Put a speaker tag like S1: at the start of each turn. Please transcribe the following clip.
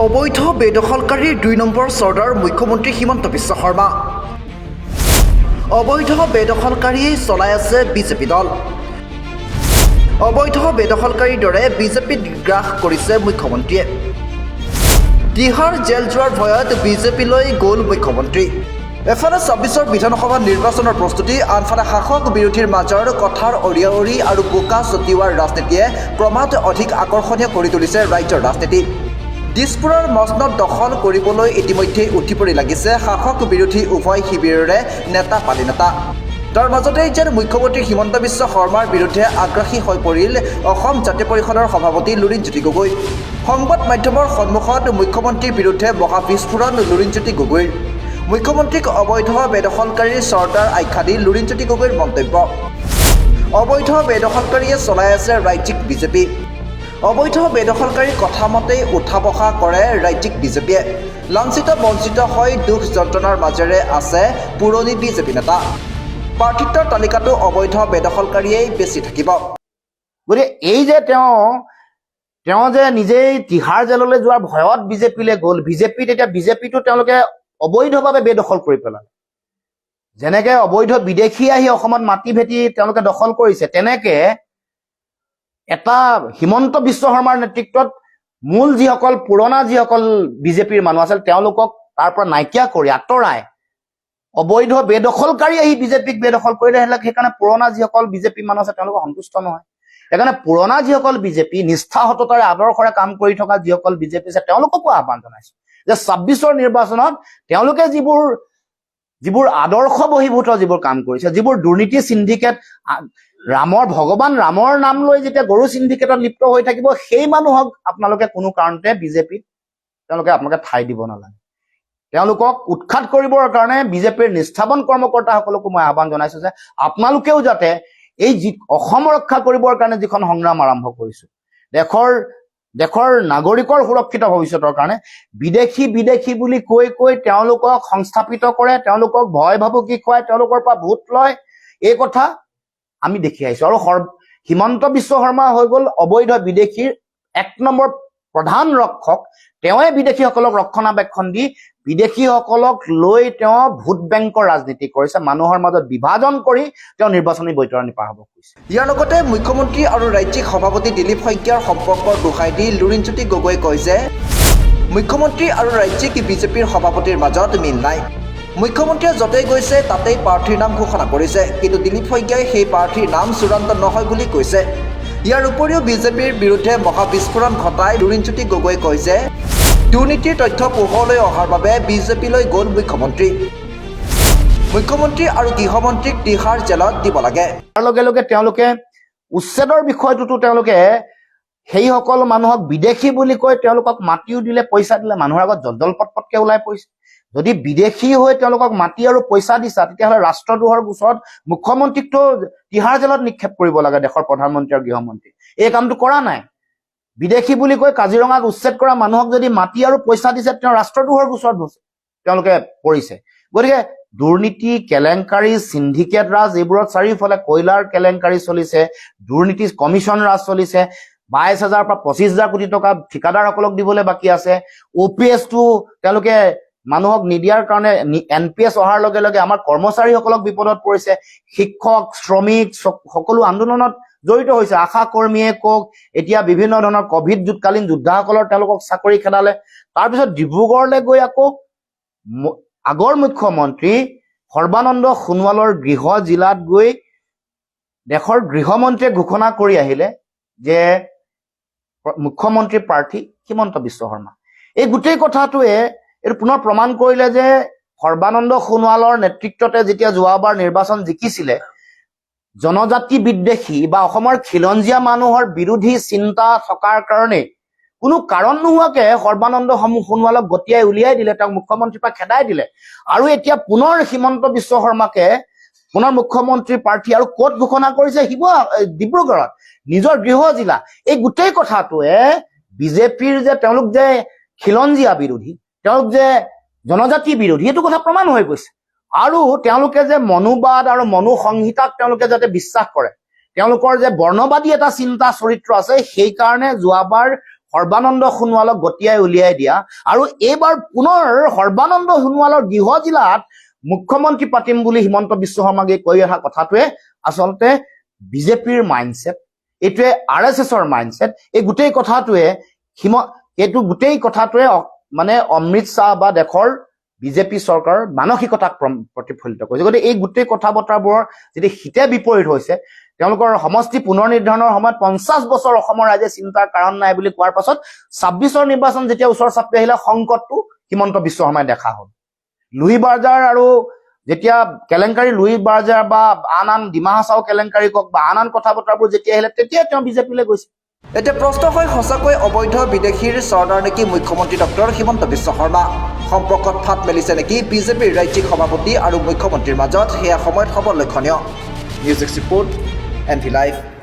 S1: অবৈধ বেদখলকাৰীৰ ২ নম্বৰ চৰ্দাৰ মুখ্যমন্ত্ৰী হিমন্ত বিশ্ব শৰ্মা। অবৈধ বেদখলকাৰীয়ে চলাই আছে বিজেপি দল। অবৈধ বেদখলকাৰীৰ দৰে বিজেপিত গ্ৰাস কৰিছে মুখ্যমন্ত্ৰীয়ে। তিহাৰ জেল যোৱাৰ ভয়ত বিজেপিলৈ গ'ল মুখ্যমন্ত্ৰী। এফালে ২৬ৰ বিধানসভা নিৰ্বাচনৰ প্ৰস্তুতি, আনফালে শাসক বিৰোধীৰ মাজৰ কথাৰ অৰিয়াঅৰি আৰু বোকা ছটিওৱাৰ ৰাজনীতিয়ে ক্ৰমাৎ অধিক আকৰ্ষণীয় কৰি তুলিছে ৰাজ্যৰ ৰাজনীতি। দিছপুৰৰ মছনদ দখল কৰিবলৈ ইতিমধ্যে উঠি পৰি লাগিছে শাসক বিৰোধী উভয় শিবিৰৰে নেতা পালিনেতা। তাৰ মাজতেই যেন মুখ্যমন্ত্ৰী হিমন্ত বিশ্ব শৰ্মাৰ বিৰুদ্ধে আগ্ৰাসী হৈ পৰিল অসম জাতীয় পৰিষদৰ সভাপতি লুৰিণজ্যোতি গগৈ। সংবাদ মাধ্যমৰ সন্মুখত মুখ্যমন্ত্ৰীৰ বিৰুদ্ধে মহা বিস্ফোৰণ লুৰিণজ্যোতি গগৈৰ। মুখ্যমন্ত্ৰীক অবৈধ বেদখলকাৰীৰ চৰ্দাৰ আখ্যা দি লুৰিণজ্যোতি গগৈৰ মন্তব্য। অবৈধ বেদখলকাৰীয়ে চলাই আছে ৰাজ্যিক বিজেপি। অবৈধ বেদখলকাৰীৰ কথা মতেই উঠা বসা কৰে ৰাজ্যিক বিজেপিয়ে। লাঞ্ছিত বঞ্চিত হৈ দুখ যন্ত্ৰণাৰ মাজেৰে আছে পুৰণি বিজেপি নেতা। প্ৰাৰ্থিত্বৰ তালিকাটো অবৈধ বেদখলকাৰীয়েই বেছি থাকিব।
S2: গতিকে এই যে তেওঁ যে নিজেই তিহাৰ জেললৈ যোৱাৰ ভয়ত বিজেপিলৈ গ'ল, বিজেপিটো তেওঁলোকে অবৈধভাৱে বেদখল কৰি পেলালে। যেনেকে অবৈধ বিদেশী আহি অসমত মাটি ভেটি তেওঁলোকে দখল কৰিছে, তেনেকে এটা হিমন্ত বিশ্ব শৰ্মাৰ নেতৃত্বত মূল যিসকল পুৰণা যিসকল বিজেপিৰ মানুহ আছিল তেওঁলোকক তাৰ পৰা নাইকিয়া কৰি আঁতৰাই অবৈধ বেদখলকাৰী আহি বিজেপিক বেদখল কৰিলে। সেইকাৰণে পুৰণা যিসকল বিজেপি মানুহ আছে তেওঁলোকক সন্তুষ্ট নহয়। সেইকাৰণে পুৰণা যিসকল বিজেপি নিষ্ঠাসততাৰে আদৰ্শৰে কাম কৰি থকা যিসকল বিজেপি আছে তেওঁলোককো আহ্বান জনাইছো যে ২৬ৰ নিৰ্বাচনত তেওঁলোকে যিবোৰ আদৰ্শ বহিভূত যিবোৰ কাম কৰিছে, যিবোৰ দুৰ্নীতি সিন্ডিকেট, ভগৱান ৰামৰ নাম লৈ যেতিয়া গৰু সিন্ডিকেটত লিপ্ত হৈ থাকিব, সেই মানুহক আপোনালোকে কোনো কাৰণতে বিজেপিত আপোনালোকে ঠাই দিব নালাগে। তেওঁলোকক উৎখাত কৰিবৰ কাৰণে বিজেপিৰ নিষ্ঠাবান কৰ্মকৰ্তাসকলকো মই আহ্বান জনাইছো যে আপোনালোকেও যাতে এই অসম ৰক্ষা কৰিবৰ কাৰণে যিখন সংগ্ৰাম আৰম্ভ কৰিছো, দেশৰ নাগৰিকৰ সুৰক্ষিত ভৱিষ্যতৰ কাৰণে বিদেশী বুলি কৈ তেওঁলোকক সংস্থাপিত কৰে, তেওঁলোকক ভয় ভাবুকি খুৱাই তেওঁলোকৰ পৰা ভোট লয়, এই কথা আমি দেখি আহিছো। আৰু হিমন্ত বিশ্ব শৰ্মা হৈ গ'ল অবৈধ বিদেশীৰ ১ নম্বৰ প্ৰধান ৰক্ষক। তেওঁৱে বিদেশীসকলক ৰক্ষণাবেক্ষণ দি বিদেশীসকলক লৈ তেওঁ ভোট বেংকৰ ৰাজনীতি কৰিছে, মানুহৰ মাজত বিভাজন কৰি তেওঁ নিৰ্বাচনী বৈতৰণি পাৰ হ'ব খুজিছে।
S1: ইয়াৰ লগতে মুখ্যমন্ত্ৰী আৰু ৰাজ্যিক সভাপতি দিলীপ শইকীয়াৰ সম্পৰ্কৰ দোহাই দি লুৰিণজ্যোতি গগৈয়ে কয় যে মুখ্যমন্ত্ৰী আৰু ৰাজ্যিক বিজেপিৰ সভাপতিৰ মাজত মিল নাই। মুখ্যমন্ত্ৰীয়ে য'তেই গৈছে তাতেই প্ৰাৰ্থীৰ নাম ঘোষণা কৰিছে, কিন্তু দিলীপ শইকীয়াই সেই প্ৰাৰ্থীৰ নাম চূড়ান্ত নহয় বুলি কৈছে। ইয়াৰ উপৰিও বিজেপিৰ বিৰুদ্ধে মহা বিস্ফোৰণ ঘটাই লুৰিণজ্যোতি গগৈয়ে কয় যে দুৰ্নীতিৰ তথ্য পোহৰলৈ অহাৰ বাবে বিজেপিলৈ গ'ল মুখ্যমন্ত্ৰী আৰু গৃহমন্ত্ৰীক তিহাৰ জেলত দিব লাগে।
S2: তাৰ লগে লগে তেওঁলোকে উচ্ছেদৰ বিষয়টোতো তেওঁলোকে সেইসকল মানুহক বিদেশী বুলি কৈ তেওঁলোকক মাটিও দিলে, পইচা দিলে, মানুহৰ আগত জলপটপটকে ওলাই পৰিছে। যদি বিদেশী হৈ তেওঁলোকক মাটি আৰু পইচা দিছা, তেতিয়াহ'লে ৰাষ্ট্ৰদ্ৰোহৰ গোচৰত মুখ্যমন্ত্ৰীকতো তিহাৰ জেলত নিক্ষেপ কৰিব লাগে দেশৰ প্ৰধানমন্ত্ৰী আৰু গৃহমন্ত্ৰী। এই কামটো কৰা নাই। বিদেশী বুলি কৈ কাজিৰঙাত উচ্ছেদ কৰা মানুহক যদি মাটি আৰু পইচা দিছে, তেওঁ ৰাষ্ট্ৰদ্ৰোহৰ গোচৰত তেওঁলোকে পৰিছে। গতিকে দুৰ্নীতি, কেলেংকাৰী, সিন্ডিকেট ৰাজ, এইবোৰত চাৰিওফালে কয়লাৰ কেলেংকাৰী চলিছে, দুৰ্নীতি কমিশ্যন ৰাজ চলিছে, ২২,০০০ পৰা ২৫,০০০ কোটি টকা ঠিকাদাৰসকলক দিবলৈ বাকী আছে। OPSটো তেওঁলোকে মানুহক নিদিয়াৰ কাৰণে NPS অহাৰ লগে লগে আমাৰ কৰ্মচাৰীসকলক বিপদত পৰিছে। শিক্ষক, শ্ৰমিক সকলো আন্দোলনত জড়িত হৈছে। আশা কৰ্মীয়ে কওক, এতিয়া বিভিন্ন ধৰণৰ কভিডকালীন যোদ্ধাসকলৰ তেওঁলোকক চাকৰি খেদালে। তাৰপিছত ডিব্ৰুগড়লৈ গৈ আকৌ আগৰ মুখ্যমন্ত্ৰী সৰ্বানন্দ সোণোৱালৰ গৃহ জিলাত গৈ দেশৰ গৃহমন্ত্ৰীয়ে ঘোষণা কৰি আহিলে যে মুখ্যমন্ত্ৰী প্ৰাৰ্থী হিমন্ত বিশ্ব শৰ্মা। এই গোটেই কথাটোৱে এইটো পুনৰ প্ৰমাণ কৰিলে যে সৰ্বানন্দ সোণোৱালৰ নেতৃত্বতে যেতিয়া যোৱাবাৰ নিৰ্বাচন জিকিছিলে, জনজাতি বিদ্বেষী বা অসমৰ খিলঞ্জীয়া মানুহৰ বিৰোধী চিন্তা থকাৰ কাৰণে কোনো কাৰণ নোহোৱাকে সৰ্বানন্দ সোণোৱালক গতিয়াই উলিয়াই দিলে, তেওঁক মুখ্যমন্ত্ৰীৰ পৰা খেদাই দিলে। আৰু এতিয়া পুনৰ হিমন্ত বিশ্ব শৰ্মাকে পুনৰ মুখ্যমন্ত্ৰী প্ৰাৰ্থী আৰু ক'ত ঘোষণা কৰিছে? ডিব্ৰুগড়ত, নিজৰ গৃহ জিলা। এই গোটেই কথাটোৱে বিজেপিৰ যে তেওঁলোক যে খিলঞ্জীয়া বিৰোধী, তেওঁলোক যে জনজাতি বিৰোধী, এইটো কথা প্ৰমাণ হৈ গৈছে। আৰু তেওঁলোকে যে মনুবাদ আৰু মনুসংহিতাক তেওঁলোকে যাতে বিশ্বাস কৰে, তেওঁলোকৰ যে বৰ্ণবাদী এটা চিন্তা চৰিত্ৰ আছে, সেইকাৰণে যোৱাবাৰ সৰ্বানন্দ সোণোৱালক গতিয়াই উলিয়াই দিয়া আৰু এইবাৰ পুনৰ সৰ্বানন্দ সোণোৱালৰ গৃহ জিলাত মুখ্যমন্ত্ৰী পাতিম বুলি হিমন্ত বিশ্ব শৰ্মাই কৈ অহা কথাটোৱে আচলতে বিজেপিৰ মাইণ্ডছেট, এইটোৱে RSSৰ মাইণ্ডছেট। এই গোটেই কথাটোৱে মানে অমৃত শ্বাহ বা দেশৰ বিজেপি চৰকাৰৰ মানসিকতাক প্ৰতিফলিত কৰিছে। গতিকে এই গোটেই কথা বতৰাবোৰৰ যদি হিতে বিপৰীত হৈছে, তেওঁলোকৰ সমষ্টি পুনৰ নিৰ্ধাৰণৰ সময়ত 50 বছৰ অসমৰ ৰাইজে চিন্তাৰ কাৰণ নাই বুলি কোৱাৰ পাছত 26ৰ নিৰ্বাচন যেতিয়া ওচৰ চাপি আহিলে সংকটটো হিমন্ত বিশ্ব শৰ্মাই দেখা হ'ল। লুই বাৰ্জাৰ আৰু যেতিয়া কেলেংকাৰী লুই বাৰ্জাৰ বা আন ডিমা হাছাও কেলেংকাৰী কওক বা আন কথা বতৰাবোৰ যেতিয়া আহিলে তেতিয়া তেওঁ বিজেপিলৈ গৈছে।
S1: এতিয়া প্ৰশ্ন হয়, সঁচাকৈ অবৈধ বিদেশীৰ চৰ্দাৰ নেকি মুখ্যমন্ত্ৰী ডক্টৰ হিমন্ত বিশ্ব শৰ্মা? সম্পৰ্কত ফাট মেলিছে নেকি বিজেপিৰ ৰাজ্যিক সভাপতি আৰু মুখ্যমন্ত্ৰীৰ মাজত? সেয়া সময়ত হ'ব লক্ষণীয়। News express report, NV live.